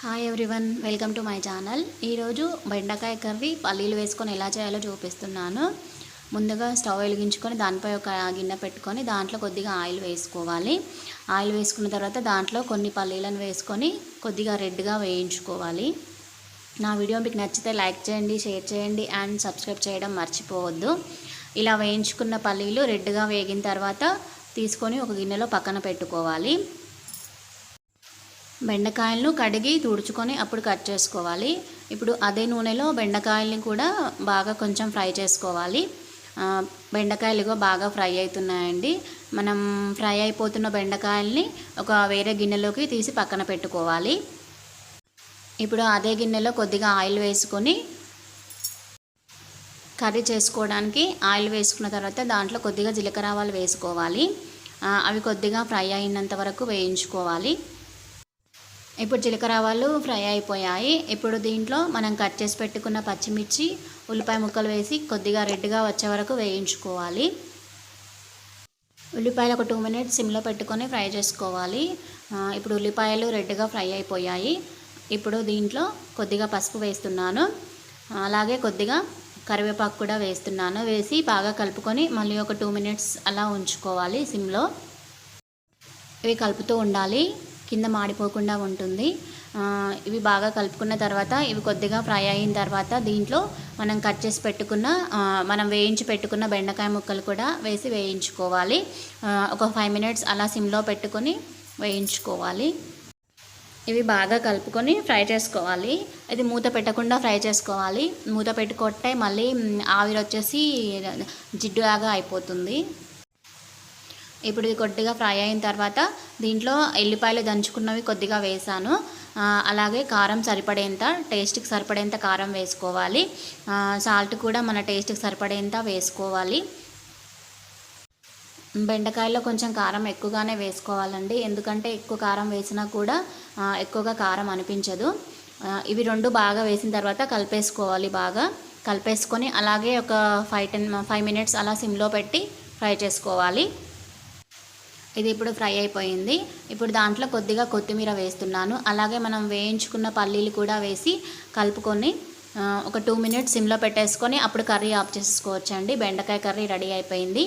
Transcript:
Hi everyone, welcome to my channel. ఈరోజు బెండకాయ curry పల్లీలు వేసుకొని ఎలా చేయాలో చూపిస్తున్నాను. ముందుగా స్టవ్ వెలిగించుకొని దానిపై ఒక గిన్నె పెట్టుకొని దాంట్లో కొద్దిగా ఆయిల్ వేసుకోవాలి. ఆయిల్ వేసుకున్న తర్వాత దాంట్లో కొన్ని పల్లీలను వేసుకొని కొద్దిగా రెడ్గా వేయించుకోవాలి. నా వీడియో మీకు నచ్చితే లైక్ చేయండి, షేర్ చేయండి అండ్ సబ్స్క్రైబ్ చేయడం మర్చిపోవద్దు. ఇలా వేయించుకున్న పల్లీలు రెడ్గా వేగిన తర్వాత తీసుకొని ఒక గిన్నెలో పక్కన పెట్టుకోవాలి. బెండకాయలను కడిగి తుడుచుకొని అప్పుడు కట్ చేసుకోవాలి. ఇప్పుడు అదే నూనెలో బెండకాయల్ని కూడా బాగా కొంచెం ఫ్రై చేసుకోవాలి. బెండకాయలు బాగా ఫ్రై అవుతున్నాయండి. మనం ఫ్రై అయిపోతున్న బెండకాయల్ని ఒక వేరే గిన్నెలోకి తీసి పక్కన పెట్టుకోవాలి. ఇప్పుడు అదే గిన్నెలో కొద్దిగా ఆయిల్ వేసుకొని కర్రీ చేసుకోవడానికి ఆయిల్ వేసుకున్న తర్వాత దాంట్లో కొద్దిగా జీలకర్ర ఆవాలు వేసుకోవాలి. అవి కొద్దిగా ఫ్రై అయినంత వరకు వేయించుకోవాలి. ఇప్పుడు జీలకర్ర ఆవాలు ఫ్రై అయిపోయాయి. ఇప్పుడు దీంట్లో మనం కట్ చేసి పెట్టుకున్న పచ్చిమిర్చి, ఉల్లిపాయ ముక్కలు వేసి కొద్దిగా రెడ్గా వచ్చే వరకు వేయించుకోవాలి. ఉల్లిపాయలు ఒక 2 మినిట్స్ సిమ్లో పెట్టుకొని ఫ్రై చేసుకోవాలి. ఇప్పుడు ఉల్లిపాయలు రెడ్గా ఫ్రై అయిపోయాయి. ఇప్పుడు దీంట్లో కొద్దిగా పసుపు వేస్తున్నాను, అలాగే కొద్దిగా కరివేపాకు కూడా వేస్తున్నాను. వేసి బాగా కలుపుకొని మళ్ళీ ఒక 2 మినిట్స్ అలా ఉంచుకోవాలి సిమ్లో. ఇవి కలుపుతూ ఉండాలి, కింద మాడిపోకుండా ఉంటుంది. ఇవి బాగా కలుపుకున్న తర్వాత ఇవి కొద్దిగా ఫ్రై అయిన తర్వాత దీంట్లో మనం వేయించి పెట్టుకున్న బెండకాయ ముక్కలు కూడా వేసి వేయించుకోవాలి. ఒక 5 మినిట్స్ అలా సిమ్లో పెట్టుకొని వేయించుకోవాలి. ఇవి బాగా కలుపుకొని ఫ్రై చేసుకోవాలి. ఇది మూత పెట్టకుండా ఫ్రై చేసుకోవాలి. మూత పెట్టుకుంటే మళ్ళీ ఆవిరి వచ్చేసి జిడ్డులాగా అయిపోతుంది. ఇప్పుడు ఇది కొద్దిగా ఫ్రై అయిన తర్వాత దీంట్లో ఎల్లిపాయలు దంచుకున్నవి కొద్దిగా వేసాను. అలాగే కారం సరిపడేంత, టేస్ట్కి సరిపడేంత కారం వేసుకోవాలి. సాల్ట్ కూడా మన టేస్ట్కి సరిపడేంత వేసుకోవాలి. బెండకాయల్లో కొంచెం కారం ఎక్కువగానే వేసుకోవాలండి, ఎందుకంటే ఎక్కువ కారం వేసినా కూడా ఎక్కువగా కారం అనిపించదు. ఇవి రెండు బాగా వేసిన తర్వాత కలిపేసుకోవాలి. బాగా కలిపేసుకొని అలాగే ఒక 5 మినిట్స్ అలా సిమ్లో పెట్టి ఫ్రై చేసుకోవాలి. ఇది ఇప్పుడు ఫ్రై అయిపోయింది. ఇప్పుడు దాంట్లో కొద్దిగా కొత్తిమీర వేస్తున్నాను. అలాగే మనం వేయించుకున్న పల్లీలు కూడా వేసి కలుపుకొని ఒక 2 మినిట్స్ సిమ్లో పెట్టేసుకొని అప్పుడు కర్రీ ఆఫ్ చేసుకోవచ్చండి. బెండకాయ కర్రీ రెడీ అయిపోయింది.